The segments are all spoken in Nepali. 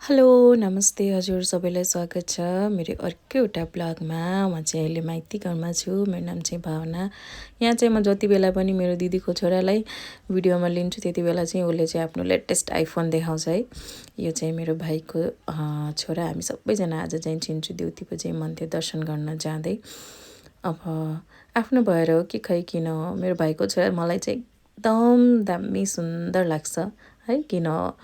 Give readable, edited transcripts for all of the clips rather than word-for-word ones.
हेलो नमस्ते हजुर सबैलाई स्वागत छ मेरो अर्को एउटा ब्लगमा। म चाहिँ अहिले माइती घरमा छु। मेरो नाम चाहिँ भावना। यहाँ चाहिँ म जति बेला पनि मेरो दिदीको छोरालाई भिडियोमा लिन्छु त्यति बेला चाहिँ उसले चाहिँ आफ्नो लेटेस्ट आइफोन देखाउँछ है। यो चाहिँ मेरो भाइको छोरा। हामी सबैजना आज चाहिँ चिन्चु देउती चाहिँ मन्दिर दर्शन गर्न जाँदै। अब आफ्नो भएर हो कि खै किन हो, मेरो भाइको छोरा मलाई चाहिँ एकदम दामी सुन्दर लाग्छ है, किन हो।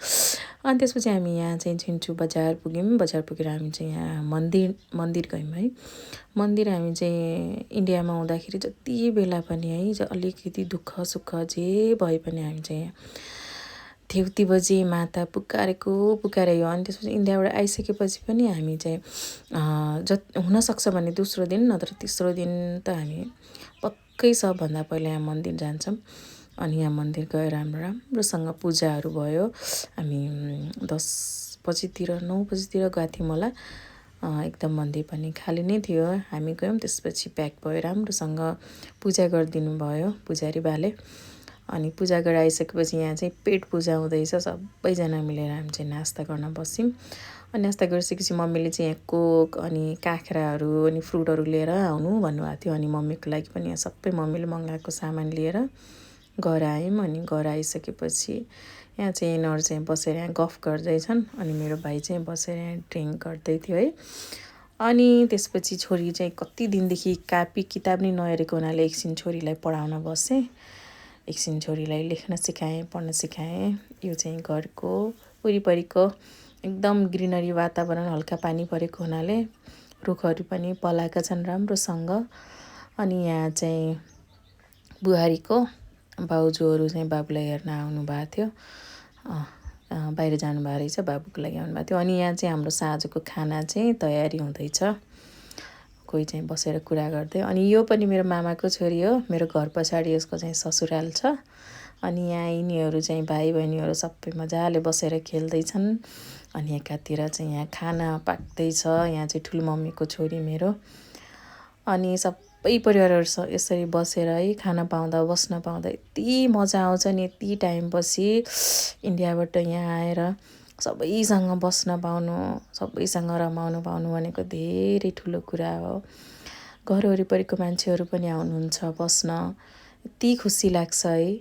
अनि त्यसपछि हामी यहाँ चाहिँ चिन्चु बजार पुग्यौँ। बजार पुगेर हामी चाहिँ यहाँ मन्दिर गयौँ है। मन्दिर हामी चाहिँ इन्डियामा हुँदाखेरि जति बेला पनि है, अलिकति दुःख सुख जे भए पनि हामी चाहिँ देउती बजी माता पुकारे हो। अनि त्यसपछि इन्डियाबाट आइसकेपछि पनि हामी चाहिँ हुनसक्छ भने दोस्रो दिन नत्र तेस्रो दिन त हामी पक्कै सबभन्दा पहिला यहाँ मन्दिर जान्छौँ। अनि यहाँ मन्दिर गएर हाम्रो राम्रोसँग पूजाहरू भयो। हामी 10 बजीतिर 9 बजीतिर गएको थियौँ होला। एकदम मन्दिर पनि खाली नै थियो। हामी गयौँ, त्यसपछि प्याक भयो, राम्रोसँग पूजा गरिदिनु भयो पुजारी बाले। अनि पूजा गरेर आइसकेपछि यहाँ चाहिँ पेट पूजा हुँदैछ। सबैजना मिलेर हामी चाहिँ नास्ता गर्न बस्यौँ। अनि नास्ता गरिसकेपछि मम्मीले चाहिँ यहाँ कोक अनि काँक्राहरू अनि फ्रुटहरू लिएर आउनु भन्नुभएको थियो। अनि मम्मीको लागि पनि यहाँ सबै मम्मीले मगाएको सामान लिएर घर आयौँ। अनि घर आइसकेपछि यहाँ चाहिँ यिनीहरू चाहिँ बसेर यहाँ गफ गर्दैछन्। अनि मेरो भाइ चाहिँ बसेर यहाँ ड्रिङ्क गर्दै थियो है। अनि त्यसपछि छोरी चाहिँ कति दिनदेखि कापी किताब नै नहेरेको हुनाले एकछिन छोरीलाई पढाउन बसेँ। एकछिन छोरीलाई लेख्न सिकाएँ, पढ्न सिकाएँ। यो चाहिँ घरको वरिपरिको एकदम ग्रिनरी वातावरण, हल्का पानी परेको हुनाले रुखहरू पनि पलाएका छन् राम्रोसँग। अनि यहाँ चाहिँ बुहारीको बाउजूहरू चाहिँ बाबुलाई हेर्न आउनु भएको थियो। बाहिर जानुभएको रहेछ, बाबुको लागि आउनुभएको थियो। अनि यहाँ चाहिँ हाम्रो साँझको खाना चाहिँ तयारी हुँदैछ। कोही चाहिँ बसेर कुरा गर्दै। अनि यो पनि मेरो मामाको छोरी हो। मेरो घर पछाडि यसको चाहिँ ससुराल छ। अनि यहाँ यिनीहरू चाहिँ भाइ बहिनीहरू सबै मजाले बसेर खेल्दैछन्। अनि एकातिर चाहिँ यहाँ खाना पाक्दैछ। यहाँ चाहिँ ठुलो मम्मीको छोरी मेरो। अनि सबै परिवारहरू यसरी बसेर है खाना पाउँदा बस्न पाउँदा यति मजा आउँछ नि। यति टाइमपछि इन्डियाबाट यहाँ आएर सबैसँग बस्न पाउनु, सबैसँग रमाउनु पाउनु भनेको धेरै ठुलो कुरा हो। घर वरिपरिको मान्छेहरू पनि आउनुहुन्छ बस्न, यति खुसी लाग्छ है।